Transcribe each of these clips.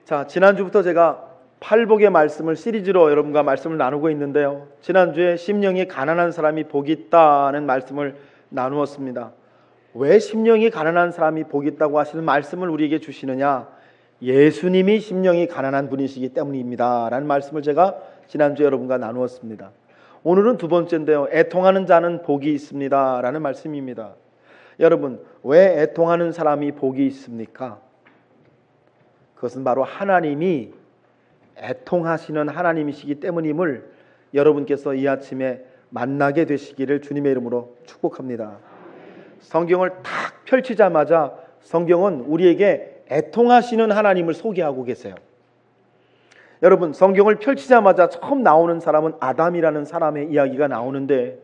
자, 지난주부터 제가 팔복의 말씀을 시리즈로 여러분과 말씀을 나누고 있는데요. 지난주에 심령이 가난한 사람이 복이 있다는 말씀을 나누었습니다. 왜 심령이 가난한 사람이 복이 있다고 하시는 말씀을 우리에게 주시느냐? 예수님이 심령이 가난한 분이시기 때문입니다 라는 말씀을 제가 지난주에 여러분과 나누었습니다. 오늘은 두 번째인데요. 애통하는 자는 복이 있습니다 라는 말씀입니다. 여러분, 왜 애통하는 사람이 복이 있습니까? 그것은 바로 하나님이 애통하시는 하나님이시기 때문임을 여러분께서 이 아침에 만나게 되시기를 주님의 이름으로 축복합니다. 성경을 탁 펼치자마자 성경은 우리에게 애통하시는 하나님을 소개하고 계세요. 여러분, 성경을 펼치자마자 처음 나오는 사람은 아담이라는 사람의 이야기가 나오는데,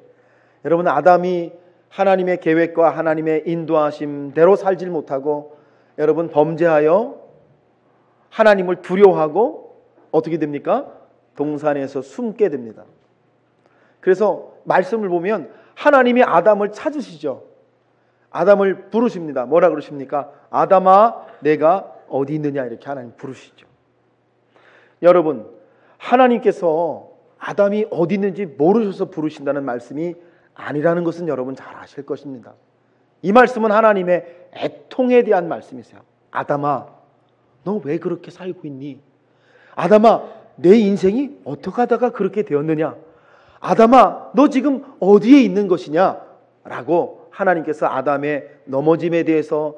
여러분, 아담이 하나님의 계획과 하나님의 인도하심대로 살질 못하고 여러분 범죄하여 하나님을 두려워하고 어떻게 됩니까? 동산에서 숨게 됩니다. 그래서 말씀을 보면 하나님이 아담을 찾으시죠. 아담을 부르십니다. 뭐라 그러십니까? 아담아, 내가 어디 있느냐, 이렇게 하나님 부르시죠. 여러분, 하나님께서 아담이 어디 있는지 모르셔서 부르신다는 말씀이 아니라는 것은 여러분 잘 아실 것입니다. 이 말씀은 하나님의 애통에 대한 말씀이세요. 아담아, 너 왜 그렇게 살고 있니? 아담아, 내 인생이 어떻게 하다가 그렇게 되었느냐? 아담아, 너 지금 어디에 있는 것이냐? 라고 하나님께서 아담의 넘어짐에 대해서,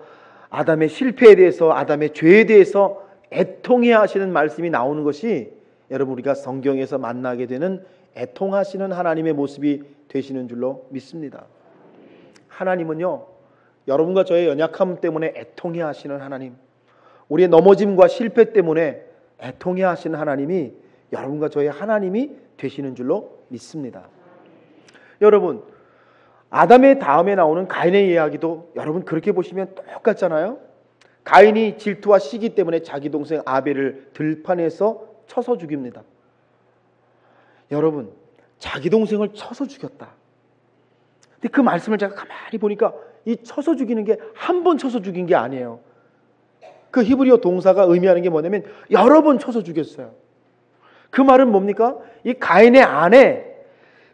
아담의 실패에 대해서, 아담의 죄에 대해서 애통해 하시는 말씀이 나오는 것이 여러분 우리가 성경에서 만나게 되는 애통하시는 하나님의 모습이 되시는 줄로 믿습니다. 하나님은요, 여러분과 저의 연약함 때문에 애통해 하시는 하나님, 우리의 넘어짐과 실패 때문에 애통해 하시는 하나님이 여러분과 저의 하나님이 되시는 줄로 믿습니다. 여러분, 아담의 다음에 나오는 가인의 이야기도 여러분 그렇게 보시면 똑같잖아요. 가인이 질투와 시기 때문에 자기 동생 아벨을 들판에서 쳐서 죽입니다. 여러분, 자기 동생을 쳐서 죽였다. 근데 그 말씀을 제가 가만히 보니까 이 쳐서 죽이는 게 한 번 쳐서 죽인 게 아니에요. 그 히브리어 동사가 의미하는 게 뭐냐면 여러 번 쳐서 죽였어요. 그 말은 뭡니까? 이 가인의 안에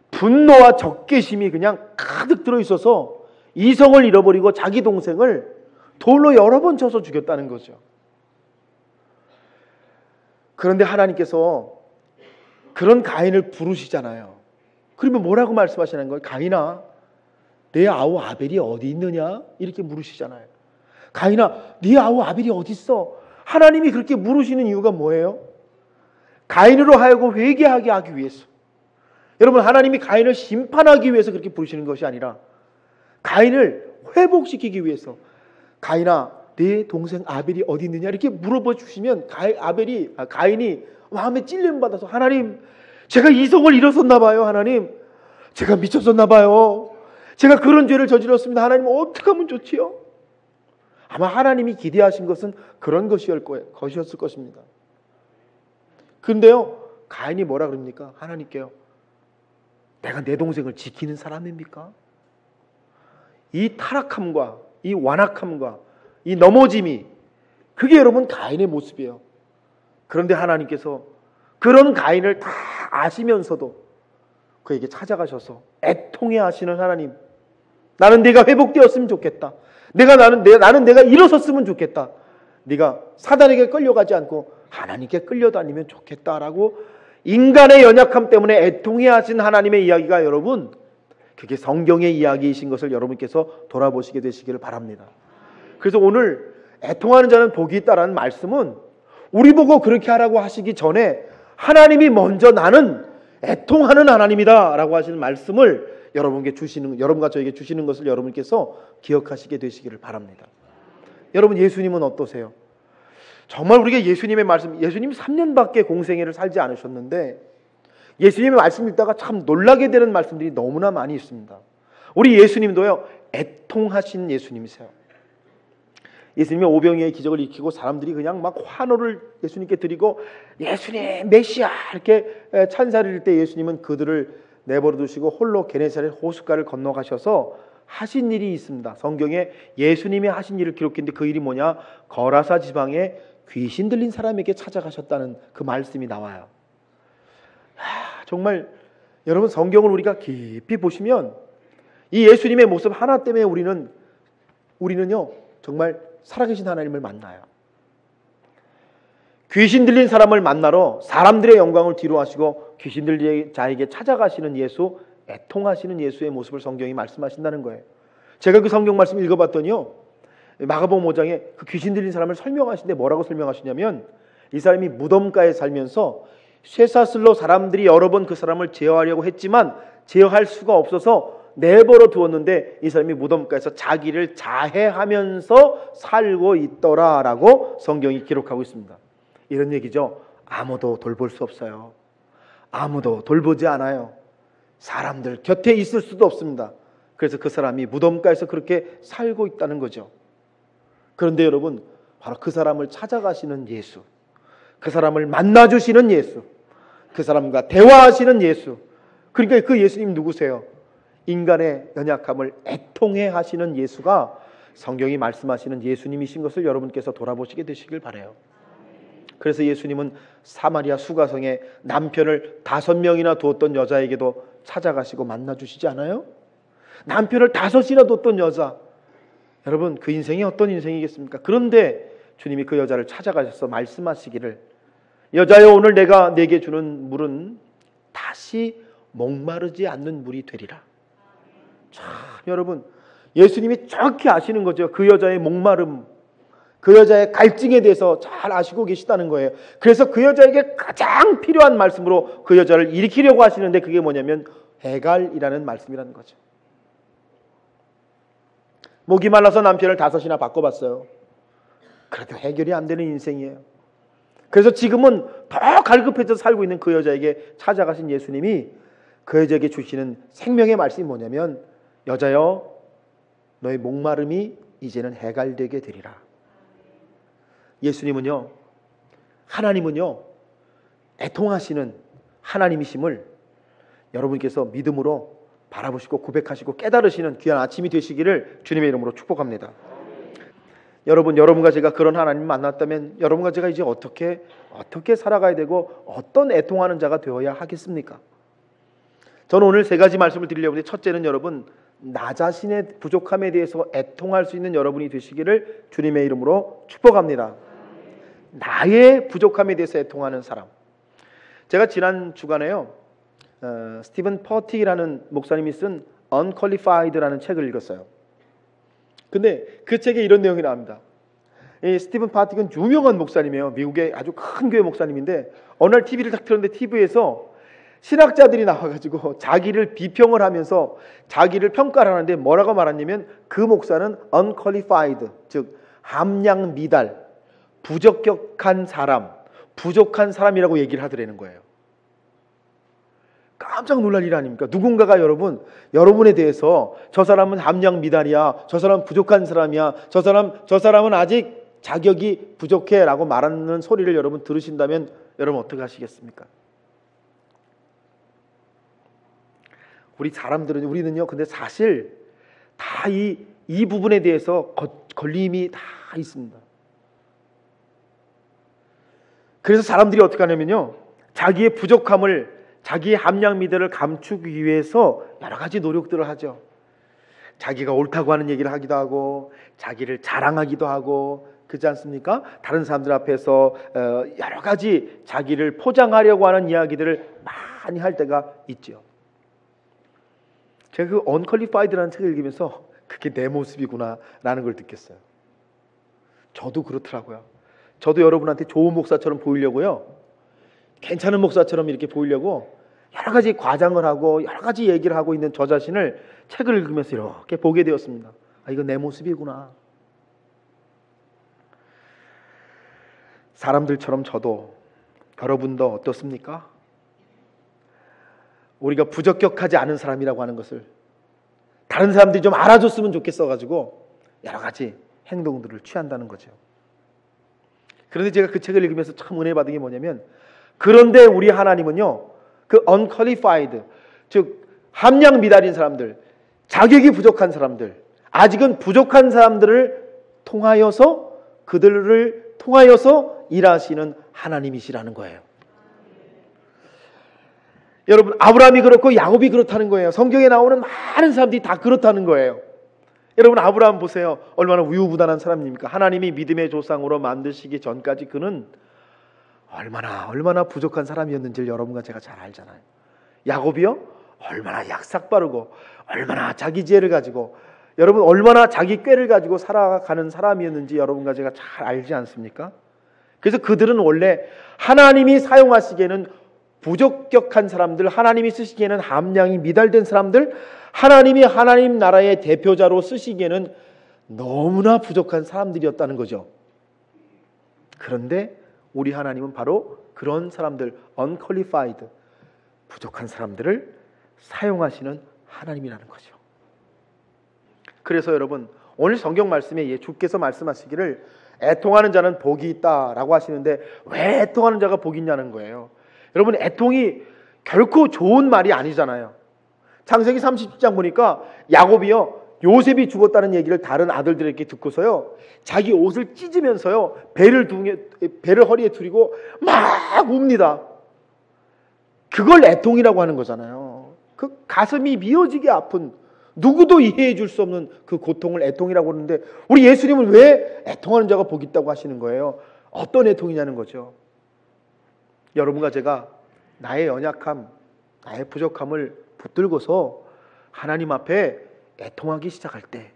분노와 적개심이 그냥 가득 들어있어서 이성을 잃어버리고 자기 동생을 돌로 여러 번 쳐서 죽였다는 거죠. 그런데 하나님께서 그런 가인을 부르시잖아요. 그러면 뭐라고 말씀하시는 거예요? 가인아, 내 아우 아벨이 어디 있느냐? 이렇게 물으시잖아요. 가인아, 네 아우 아벨이 어디 있어? 하나님이 그렇게 물으시는 이유가 뭐예요? 가인으로 하여금 회개하게 하기 위해서. 여러분, 하나님이 가인을 심판하기 위해서 그렇게 부르시는 것이 아니라 가인을 회복시키기 위해서. 가인아, 네 동생 아벨이 어디 있느냐? 이렇게 물어봐 주시면 가인이 마음에 찔림 받아서, 하나님, 제가 이성을 잃었었나 봐요. 하나님, 제가 미쳤었나 봐요. 제가 그런 죄를 저질렀습니다. 하나님, 어떻게 하면 좋지요? 아마 하나님이 기대하신 것은 그런 것이었을 것입니다. 그런데요, 가인이 뭐라 그럽니까? 하나님께요, 내가 내 동생을 지키는 사람입니까? 이 타락함과 이 완악함과 이 넘어짐이, 그게 여러분 가인의 모습이에요. 그런데 하나님께서 그런 가인을 다 아시면서도 그에게 찾아가셔서 애통해 하시는 하나님, 나는 네가 회복되었으면 좋겠다. 나는 내가 일어섰으면 좋겠다. 네가 사단에게 끌려가지 않고 하나님께 끌려다니면 좋겠다라고 인간의 연약함 때문에 애통해 하신 하나님의 이야기가, 여러분, 그게 성경의 이야기이신 것을 여러분께서 돌아보시게 되시기를 바랍니다. 그래서 오늘 애통하는 자는 복이 있다라는 말씀은 우리 보고 그렇게 하라고 하시기 전에 하나님이 먼저 나는 애통하는 하나님이다 라고 하시는 말씀을 여러분과 저에게 주시는 것을 여러분께서 기억하시게 되시기를 바랍니다. 여러분, 예수님은 어떠세요? 정말 우리가 예수님의 말씀, 예수님 3년밖에 공생애를 살지 않으셨는데 예수님의 말씀 읽다가 참 놀라게 되는 말씀들이 너무나 많이 있습니다. 우리 예수님도요, 애통하신 예수님이세요. 예수님의 오병이어의 기적을 일으키고 사람들이 그냥 막 환호를 예수님께 드리고 예수님 메시아 이렇게 찬사를 할 때 예수님은 그들을 내버려 두시고 홀로 게네사렛 호숫가를 건너가셔서 하신 일이 있습니다. 성경에 예수님이 하신 일을 기록했는데 그 일이 뭐냐? 거라사 지방에 귀신 들린 사람에게 찾아가셨다는 그 말씀이 나와요. 정말 여러분, 성경을 우리가 깊이 보시면 이 예수님의 모습 하나 때문에 우리는요 정말 살아계신 하나님을 만나요. 귀신 들린 사람을 만나러 사람들의 영광을 뒤로하시고 귀신 들린 자에게 찾아가시는 예수, 애통하시는 예수의 모습을 성경이 말씀하신다는 거예요. 제가 그 성경 말씀 읽어봤더니요, 마가복음 5장에 그 귀신 들린 사람을 설명하시는데 뭐라고 설명하시냐면, 이 사람이 무덤가에 살면서 쇠사슬로 사람들이 여러 번 그 사람을 제어하려고 했지만 제어할 수가 없어서 내버려 두었는데 이 사람이 무덤가에서 자기를 자해하면서 살고 있더라라고 성경이 기록하고 있습니다. 이런 얘기죠. 아무도 돌볼 수 없어요. 아무도 돌보지 않아요. 사람들 곁에 있을 수도 없습니다. 그래서 그 사람이 무덤가에서 그렇게 살고 있다는 거죠. 그런데 여러분, 바로 그 사람을 찾아가시는 예수, 그 사람을 만나주시는 예수, 그 사람과 대화하시는 예수, 그러니까 그 예수님 누구세요? 인간의 연약함을 애통해 하시는 예수가 성경이 말씀하시는 예수님이신 것을 여러분께서 돌아보시게 되시길 바라요. 그래서 예수님은 사마리아 수가성에 남편을 5명이나 두었던 여자에게도 찾아가시고 만나주시지 않아요? 남편을 5이나 두었던 여자, 여러분 그 인생이 어떤 인생이겠습니까? 그런데 주님이 그 여자를 찾아가셔서 말씀하시기를, 여자여, 오늘 내가 네게 주는 물은 다시 목마르지 않는 물이 되리라. 참, 여러분, 예수님이 정확히 아시는 거죠. 그 여자의 목마름, 그 여자의 갈증에 대해서 잘 아시고 계시다는 거예요. 그래서 그 여자에게 가장 필요한 말씀으로 그 여자를 일으키려고 하시는데, 그게 뭐냐면 해갈이라는 말씀이라는 거죠. 목이 말라서 남편을 5이나 바꿔봤어요. 그래도 해결이 안 되는 인생이에요. 그래서 지금은 더 갈급해져 살고 있는 그 여자에게 찾아가신 예수님이 그 여자에게 주시는 생명의 말씀이 뭐냐면, 여자여, 너의 목마름이 이제는 해갈되게 되리라. 예수님은요, 하나님은요, 애통하시는 하나님이심을 여러분께서 믿음으로 바라보시고 고백하시고 깨달으시는 귀한 아침이 되시기를 주님의 이름으로 축복합니다. 여러분과 제가 그런 하나님 만났다면 여러분과 제가 이제 어떻게 살아가야 되고 어떤 애통하는 자가 되어야 하겠습니까? 저는 오늘 3가지 말씀을 드리려고 하는데, 첫째는 여러분, 나 자신의 부족함에 대해서 애통할 수 있는 여러분이 되시기를 주님의 이름으로 축복합니다. 나의 부족함에 대해서 애통하는 사람. 제가 지난 주간에요, 스티븐 퍼틱이라는 목사님이 쓴 Unqualified라는 책을 읽었어요. 근데 그 책에 이런 내용이 나옵니다. 이 스티븐 퍼틱은 유명한 목사님이에요. 미국의 아주 큰 교회 목사님인데, 어느 날 TV를 딱 틀었는데 TV에서 신학자들이 나와가지고 자기를 비평을 하면서 자기를 평가를 하는데, 뭐라고 말하냐면 그 목사는 unqualified, 즉 함량 미달, 부적격한 사람, 부족한 사람이라고 얘기를 하더라는 거예요. 깜짝 놀랄 일 아닙니까? 누군가가 여러분에 대해서 저 사람은 함량 미달이야, 저 사람은 부족한 사람이야, 저 사람은 아직 자격이 부족해 라고 말하는 소리를 여러분 들으신다면 여러분 어떻게 하시겠습니까? 우리는요, 근데 사실 다 이 부분에 대해서 걸림이 다 있습니다. 그래서 사람들이 어떻게 하냐면요, 자기의 부족함을, 자기의 함량 미달을 감추기 위해서 여러 가지 노력들을 하죠. 자기가 옳다고 하는 얘기를 하기도 하고, 자기를 자랑하기도 하고, 그렇지 않습니까? 다른 사람들 앞에서 여러 가지 자기를 포장하려고 하는 이야기들을 많이 할 때가 있죠. 제가 그 Unqualified라는 책을 읽으면서 그게 내 모습이구나 라는 걸 느꼈어요. 저도 그렇더라고요. 저도 여러분한테 좋은 목사처럼 보이려고요, 괜찮은 목사처럼 이렇게 보이려고 여러 가지 과장을 하고 여러 가지 얘기를 하고 있는 저 자신을 책을 읽으면서 이렇게 보게 되었습니다. 아, 이거 내 모습이구나. 사람들처럼 저도, 여러분도 어떻습니까? 우리가 부적격하지 않은 사람이라고 하는 것을 다른 사람들이 좀 알아줬으면 좋겠어가지고 여러 가지 행동들을 취한다는 거죠. 그런데 제가 그 책을 읽으면서 참 은혜 받은 게 뭐냐면, 그런데 우리 하나님은요, 그 unqualified, 즉 함량 미달인 사람들, 자격이 부족한 사람들, 아직은 부족한 사람들을 통하여서 그들을 통하여서 일하시는 하나님이시라는 거예요. 여러분, 아브라함이 그렇고 야곱이 그렇다는 거예요. 성경에 나오는 많은 사람들이 다 그렇다는 거예요. 여러분, 아브라함 보세요. 얼마나 우유부단한 사람입니까? 하나님이 믿음의 조상으로 만드시기 전까지 그는 얼마나 부족한 사람이었는지를 여러분과 제가 잘 알잖아요. 야곱이요? 얼마나 약삭빠르고 얼마나 자기 지혜를 가지고 여러분 얼마나 자기 꾀를 가지고 살아가는 사람이었는지 여러분과 제가 잘 알지 않습니까? 그래서 그들은 원래 하나님이 사용하시기에는 부적격한 사람들, 하나님이 쓰시기에는 함량이 미달된 사람들, 하나님이 하나님 나라의 대표자로 쓰시기에는 너무나 부족한 사람들이었다는 거죠. 그런데 우리 하나님은 바로 그런 사람들, unqualified, 부족한 사람들을 사용하시는 하나님이라는 거죠. 그래서 여러분, 오늘 성경 말씀에 주께서 말씀하시기를 애통하는 자는 복이 있다라고 하시는데 왜 애통하는 자가 복이 있냐는 거예요. 여러분, 애통이 결코 좋은 말이 아니잖아요. 창세기 37장 보니까 야곱이요, 요셉이 죽었다는 얘기를 다른 아들들에게 듣고서요, 자기 옷을 찢으면서요, 배를 허리에 두리고 막 웁니다. 그걸 애통이라고 하는 거잖아요. 그 가슴이 미어지게 아픈, 누구도 이해해 줄 수 없는 그 고통을 애통이라고 하는데 우리 예수님은 왜 애통하는 자가 복이 있다고 하시는 거예요? 어떤 애통이냐는 거죠. 여러분과 제가 나의 연약함, 나의 부족함을 붙들고서 하나님 앞에 애통하기 시작할 때,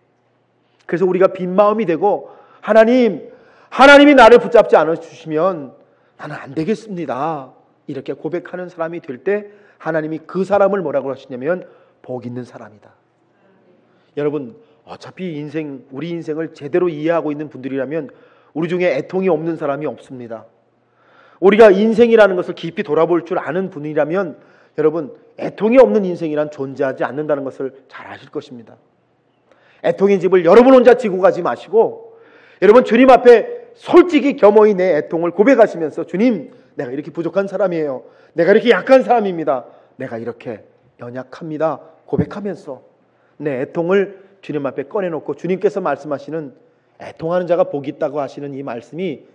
그래서 우리가 빈 마음이 되고 하나님이 나를 붙잡지 않아 주시면 나는 안 되겠습니다, 이렇게 고백하는 사람이 될 때 하나님이 그 사람을 뭐라고 하시냐면 복 있는 사람이다. 여러분, 어차피 우리 인생을 제대로 이해하고 있는 분들이라면 우리 중에 애통이 없는 사람이 없습니다. 우리가 인생이라는 것을 깊이 돌아볼 줄 아는 분이라면 여러분, 애통이 없는 인생이란 존재하지 않는다는 것을 잘 아실 것입니다. 애통의 집을 여러분 혼자 지고 가지 마시고 여러분, 주님 앞에 솔직히 겸허히 내 애통을 고백하시면서, 주님, 내가 이렇게 부족한 사람이에요, 내가 이렇게 약한 사람입니다, 내가 이렇게 연약합니다, 고백하면서 내 애통을 주님 앞에 꺼내놓고 주님께서 말씀하시는 애통하는 자가 복이 있다고 하시는 이 말씀이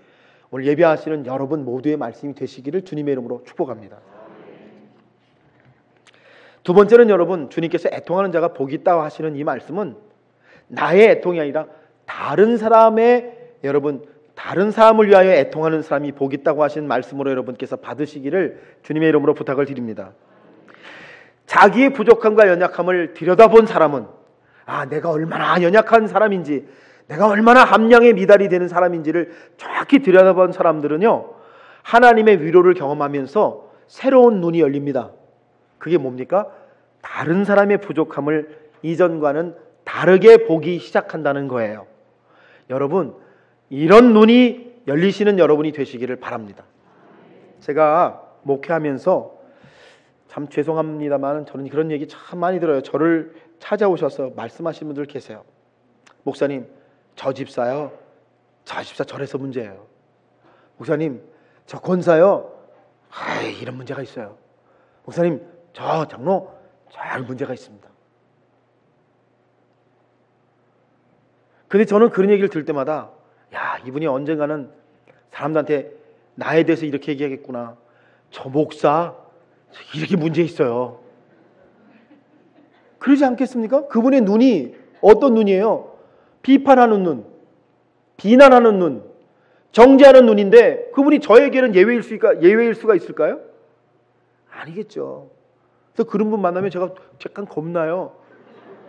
오늘 예배하시는 여러분 모두의 말씀이 되시기를 주님의 이름으로 축복합니다. 두 번째는 여러분, 주님께서 애통하는 자가 복이 있다고 하시는 이 말씀은 나의 애통이 아니라 다른 사람을 위하여 애통하는 사람이 복이 있다고 하시는 말씀으로 여러분께서 받으시기를 주님의 이름으로 부탁을 드립니다. 자기의 부족함과 연약함을 들여다본 사람은 내가 얼마나 연약한 사람인지, 내가 얼마나 함량에 미달이 되는 사람인지를 정확히 들여다본 사람들은요, 하나님의 위로를 경험하면서 새로운 눈이 열립니다. 그게 뭡니까? 다른 사람의 부족함을 이전과는 다르게 보기 시작한다는 거예요. 여러분, 이런 눈이 열리시는 여러분이 되시기를 바랍니다. 제가 목회하면서 참 죄송합니다만 저는 그런 얘기 참 많이 들어요. 저를 찾아오셔서 말씀하시는 분들 계세요. 목사님, 저 집사요, 저 집사 저래서 문제예요. 목사님, 저 권사요, 이런 문제가 있어요. 목사님, 저 장로 저 문제가 있습니다. 근데 저는 그런 얘기를 들을 때마다 이분이 언젠가는 사람들한테 나에 대해서 이렇게 얘기하겠구나, 저 목사 이렇게 문제 있어요, 그러지 않겠습니까? 그분의 눈이 어떤 눈이에요? 비판하는 눈, 비난하는 눈, 정죄하는 눈인데 그분이 저에게는 예외일 수가 있을까요? 아니겠죠. 그래서 그런 분 만나면 제가 약간 겁나요.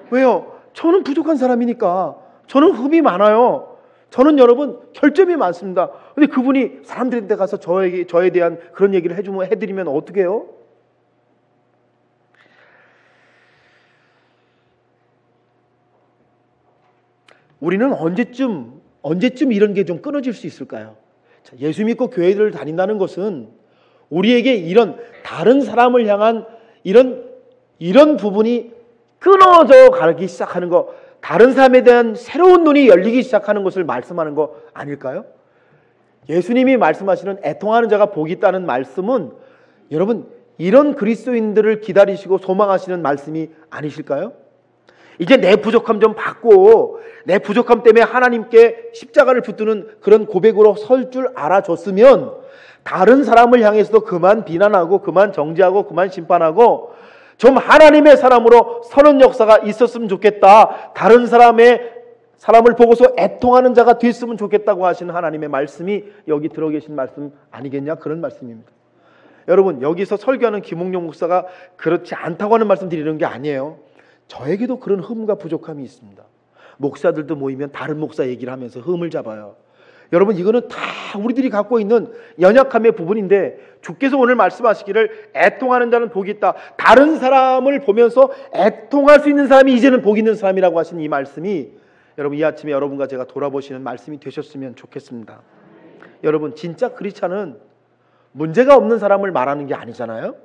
왜요? 저는 부족한 사람이니까. 저는 흠이 많아요. 저는 여러분 결점이 많습니다. 근데 그분이 사람들한테 가서 저에 대한 그런 얘기를 해드리면 어떻게 해요? 우리는 언제쯤 이런 게 좀 끊어질 수 있을까요? 예수 믿고 교회를 다닌다는 것은 우리에게 이런 다른 사람을 향한 이런 부분이 끊어져 가기 시작하는 거, 다른 사람에 대한 새로운 눈이 열리기 시작하는 것을 말씀하는 거 아닐까요? 예수님이 말씀하시는 애통하는 자가 복이 있다는 말씀은 여러분 이런 그리스도인들을 기다리시고 소망하시는 말씀이 아니실까요? 이제 내 부족함 좀 받고 내 부족함 때문에 하나님께 십자가를 붙드는 그런 고백으로 설 줄 알아줬으면 다른 사람을 향해서도 그만 비난하고 그만 정죄하고 그만 심판하고 좀 하나님의 사람으로 서는 역사가 있었으면 좋겠다. 다른 사람을 보고서 애통하는 자가 됐으면 좋겠다고 하시는 하나님의 말씀이 여기 들어 계신 말씀 아니겠냐? 그런 말씀입니다. 여러분, 여기서 설교하는 김홍룡 목사가 그렇지 않다고 하는 말씀 드리는 게 아니에요. 저에게도 그런 흠과 부족함이 있습니다. 목사들도 모이면 다른 목사 얘기를 하면서 흠을 잡아요. 여러분, 이거는 다 우리들이 갖고 있는 연약함의 부분인데 주께서 오늘 말씀하시기를 애통하는 자는 복이 있다. 다른 사람을 보면서 애통할 수 있는 사람이 이제는 복 있는 사람이라고 하신 이 말씀이 여러분 이 아침에 여러분과 제가 돌아보시는 말씀이 되셨으면 좋겠습니다. 여러분, 진짜 크리스찬은 문제가 없는 사람을 말하는 게 아니잖아요.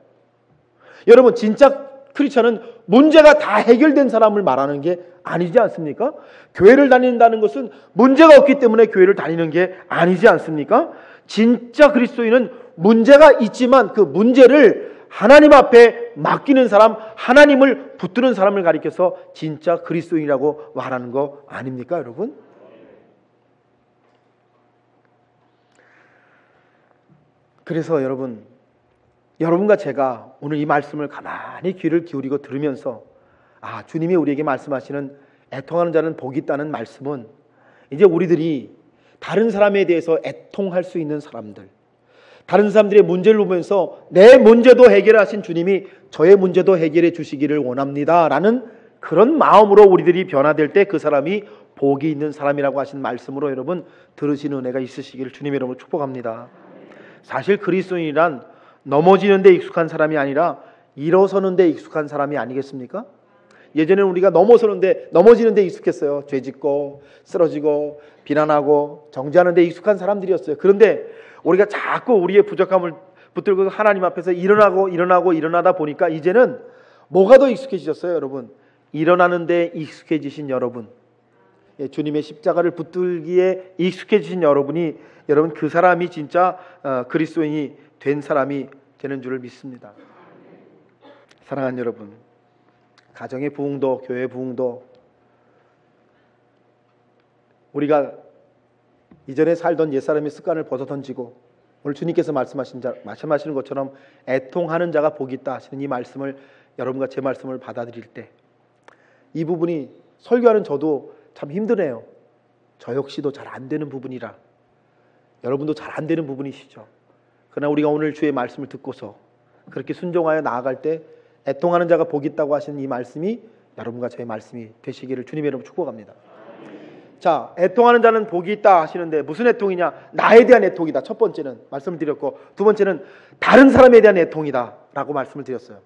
여러분, 진짜 크리스찬은 문제가 다 해결된 사람을 말하는 게 아니지 않습니까? 교회를 다닌다는 것은 문제가 없기 때문에 교회를 다니는 게 아니지 않습니까? 진짜 그리스도인은 문제가 있지만 그 문제를 하나님 앞에 맡기는 사람, 하나님을 붙드는 사람을 가리켜서 진짜 그리스도인이라고 말하는 거 아닙니까, 여러분? 그래서 여러분과 제가 오늘 이 말씀을 가만히 귀를 기울이고 들으면서 주님이 우리에게 말씀하시는 애통하는 자는 복이 있다는 말씀은 이제 우리들이 다른 사람에 대해서 애통할 수 있는 사람들, 다른 사람들의 문제를 보면서 내 문제도 해결하신 주님이 저의 문제도 해결해 주시기를 원합니다 라는 그런 마음으로 우리들이 변화될 때 그 사람이 복이 있는 사람이라고 하신 말씀으로 여러분 들으시는 은혜가 있으시기를 주님 이름으로 축복합니다. 사실 그리스도인이란 넘어지는 데 익숙한 사람이 아니라 일어서는 데 익숙한 사람이 아니겠습니까? 예전에는 우리가 넘어지는 데 익숙했어요. 죄짓고 쓰러지고 비난하고 정죄하는 데 익숙한 사람들이었어요. 그런데 우리가 자꾸 우리의 부족함을 붙들고 하나님 앞에서 일어나다 보니까 이제는 뭐가 더 익숙해지셨어요, 여러분? 일어나는 데 익숙해지신 여러분, 주님의 십자가를 붙들기에 익숙해지신 여러분이 여러분 그 사람이 진짜 그리스도인이 된 사람이 되는 줄을 믿습니다. 사랑하는 여러분, 가정의 부흥도 교회 부흥도 우리가 이전에 살던 옛사람의 습관을 벗어던지고 오늘 주님께서 말씀하시는 것처럼 애통하는 자가 복이 있다 하시는 이 말씀을 여러분과 제 말씀을 받아들일 때 이 부분이 설교하는 저도 참 힘드네요. 저 역시도 잘 안 되는 부분이라 여러분도 잘 안 되는 부분이시죠. 그러나 우리가 오늘 주의 말씀을 듣고서 그렇게 순종하여 나아갈 때 애통하는 자가 복이 있다고 하시는 이 말씀이 여러분과 저의 말씀이 되시기를 주님의 이름으로 축복합니다. 자, 애통하는 자는 복이 있다 하시는데 무슨 애통이냐? 나에 대한 애통이다. 첫 번째는 말씀을 드렸고, 두 번째는 다른 사람에 대한 애통이다 라고 말씀을 드렸어요.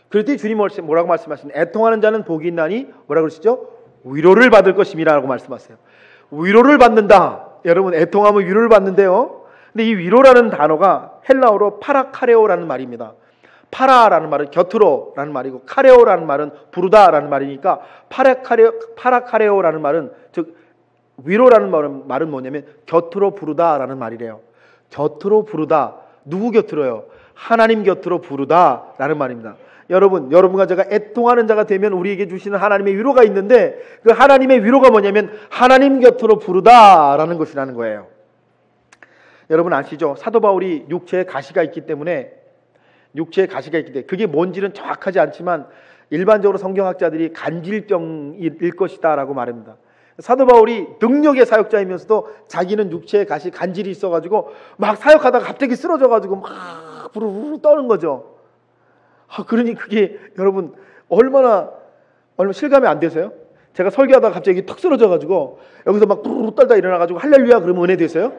그럴 때 주님 뭐라고 말씀하시는? 애통하는 자는 복이 있나니 뭐라고 그러시죠? 위로를 받을 것임이라 라고 말씀하세요. 위로를 받는다. 여러분, 애통하면 위로를 받는데요, 근데 이 위로라는 단어가 헬라어로 파라카레오라는 말입니다. 파라라는 말은 곁으로라는 말이고 카레오라는 말은 부르다라는 말이니까 파라카레오라는 말은 즉 위로라는 말은 뭐냐면 곁으로 부르다라는 말이래요. 곁으로 부르다. 누구 곁으로요? 하나님 곁으로 부르다라는 말입니다. 여러분과 제가 애통하는 자가 되면 우리에게 주시는 하나님의 위로가 있는데 그 하나님의 위로가 뭐냐면 하나님 곁으로 부르다라는 것이라는 거예요. 여러분 아시죠? 사도 바울이 육체에 가시가 있기 때문에 그게 뭔지는 정확하지 않지만 일반적으로 성경학자들이 간질병일 것이다 라고 말합니다. 사도 바울이 능력의 사역자이면서도 자기는 육체에 간질이 있어가지고 막 사역하다가 갑자기 쓰러져가지고 막 부르르 떠는 거죠. 그러니 그게 여러분 얼마나 실감이 안 되세요? 제가 설교하다가 갑자기 턱 쓰러져가지고 여기서 막 부르르 떨다 일어나가지고 할렐루야 그러면 은혜 되세요?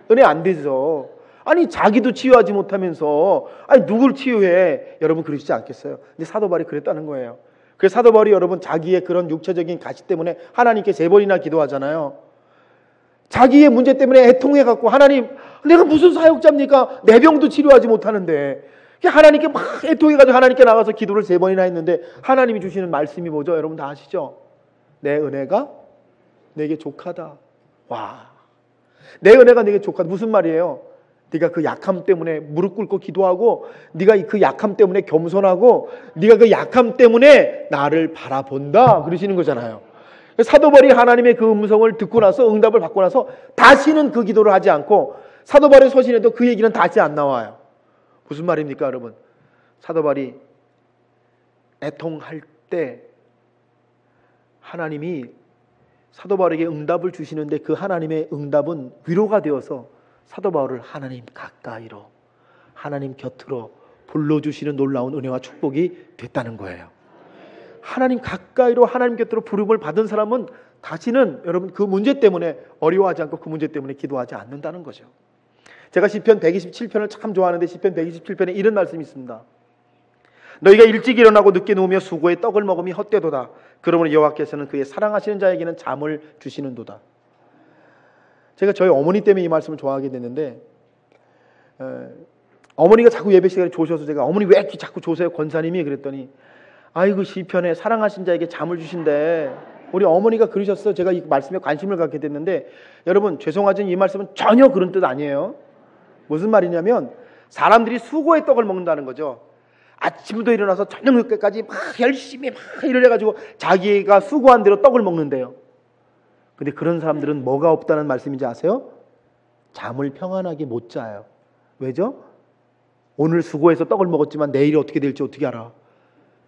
은혜 안 되죠. 아니 자기도 치유하지 못하면서 누굴 치유해? 여러분 그러시지 않겠어요? 근데 사도 바울이 그랬다는 거예요. 그래서 사도 바울이 여러분 자기의 그런 육체적인 가시 때문에 하나님께 3번이나 기도하잖아요. 자기의 문제 때문에 애통해갖고 하나님 내가 무슨 사역자입니까? 내 병도 치료하지 못하는데 하나님께 막 애통해가지고 하나님께 나가서 기도를 3번이나 했는데 하나님이 주시는 말씀이 뭐죠? 여러분 다 아시죠? 내 은혜가 내게 족하다. 와, 내 은혜가 내게 족하다. 무슨 말이에요? 네가 그 약함 때문에 무릎 꿇고 기도하고, 네가 그 약함 때문에 겸손하고, 네가 그 약함 때문에 나를 바라본다 그러시는 거잖아요. 사도 바울이 하나님의 그 음성을 듣고 나서, 응답을 받고 나서 다시는 그 기도를 하지 않고, 사도 바울의 서신에도 그 얘기는 다시 안 나와요. 무슨 말입니까, 여러분? 사도 바울이 애통할 때 하나님이 사도 바울에게 응답을 주시는데, 그 하나님의 응답은 위로가 되어서 사도 바울을 하나님 가까이로, 하나님 곁으로 불러주시는 놀라운 은혜와 축복이 됐다는 거예요. 하나님 가까이로, 하나님 곁으로 부름을 받은 사람은 다시는 여러분 그 문제 때문에 어려워하지 않고 그 문제 때문에 기도하지 않는다는 거죠. 제가 시편 127편을 참 좋아하는데, 시편 127편에 이런 말씀이 있습니다. 너희가 일찍 일어나고 늦게 누우며 수고의 떡을 먹음이 헛되도다. 그러므로 여호와께서는 그의 사랑하시는 자에게는 잠을 주시는도다. 제가 저희 어머니 때문에 이 말씀을 좋아하게 됐는데, 어머니가 자꾸 예배 시간에 조셔서 제가 어머니 왜 이렇게 자꾸 조세요 권사님이 그랬더니, 아이고 시편에 사랑하신 자에게 잠을 주신대. 우리 어머니가 그러셨어요. 제가 이 말씀에 관심을 갖게 됐는데, 여러분 죄송하지만 이 말씀은 전혀 그런 뜻 아니에요. 무슨 말이냐면 사람들이 수고의 떡을 먹는다는 거죠. 아침부터 일어나서 저녁 늦게까지 막 열심히 막 일을 해가지고 자기가 수고한 대로 떡을 먹는데요. 근데 그런 사람들은 뭐가 없다는 말씀인지 아세요? 잠을 평안하게 못 자요. 왜죠? 오늘 수고해서 떡을 먹었지만 내일이 어떻게 될지 어떻게 알아?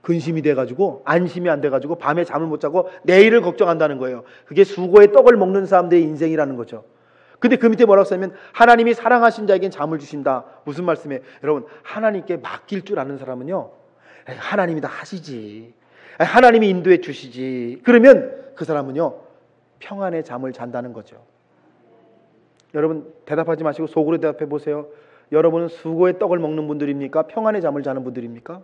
근심이 돼가지고 안심이 안 돼가지고 밤에 잠을 못 자고 내일을 걱정한다는 거예요. 그게 수고의 떡을 먹는 사람들의 인생이라는 거죠. 근데 그 밑에 뭐라고 써있냐면 하나님이 사랑하신 자에겐 잠을 주신다. 무슨 말씀이에요? 여러분, 하나님께 맡길 줄 아는 사람은요, 하나님이 다 하시지, 하나님이 인도해 주시지, 그러면 그 사람은요 평안의 잠을 잔다는 거죠. 여러분 대답하지 마시고 속으로 대답해 보세요. 여러분은 수고의 떡을 먹는 분들입니까? 평안의 잠을 자는 분들입니까?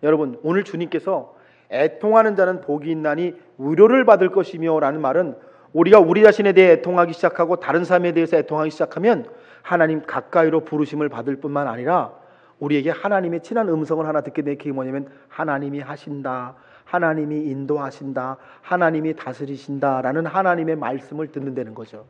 여러분, 오늘 주님께서 애통하는 자는 복이 있나니 위로를 받을 것이며 라는 말은, 우리가 우리 자신에 대해 애통하기 시작하고 다른 사람에 대해서 애통하기 시작하면 하나님 가까이로 부르심을 받을 뿐만 아니라 우리에게 하나님의 친한 음성을 하나 듣게 되는 게 뭐냐면 하나님이 하신다, 하나님이 인도하신다, 하나님이 다스리신다라는 하나님의 말씀을 듣는다는 거죠.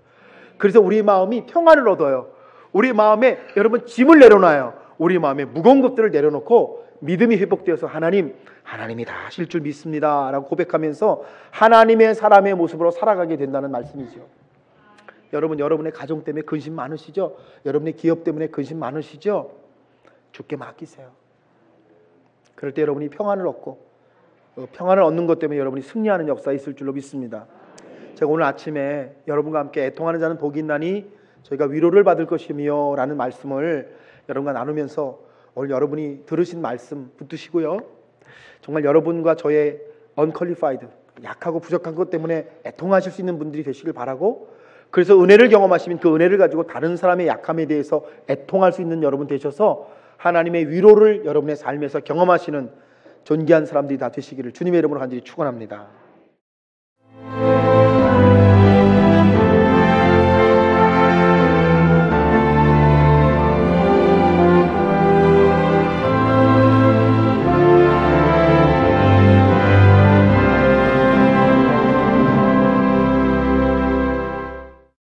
그래서 우리 마음이 평안을 얻어요. 우리 마음에 여러분 짐을 내려놔요. 우리 마음에 무거운 것들을 내려놓고 믿음이 회복되어서 하나님이 다 하실 줄 믿습니다 라고 고백하면서 하나님의 사람의 모습으로 살아가게 된다는 말씀이죠. 여러분, 여러분의 가정 때문에 근심 많으시죠? 여러분의 기업 때문에 근심 많으시죠? 주께 맡기세요. 그럴 때 여러분이 평안을 얻고, 평안을 얻는 것 때문에 여러분이 승리하는 역사가 있을 줄로 믿습니다. 제가 오늘 아침에 여러분과 함께 애통하는 자는 복이 있나니 저희가 위로를 받을 것이며 라는 말씀을 여러분과 나누면서, 오늘 여러분이 들으신 말씀 붙드시고요, 정말 여러분과 저의 unqualified, 약하고 부족한 것 때문에 애통하실 수 있는 분들이 되시길 바라고, 그래서 은혜를 경험하시면 그 은혜를 가지고 다른 사람의 약함에 대해서 애통할 수 있는 여러분 되셔서 하나님의 위로를 여러분의 삶에서 경험하시는 존귀한 사람들이 다 되시기를 주님의 이름으로 간절히 축원합니다.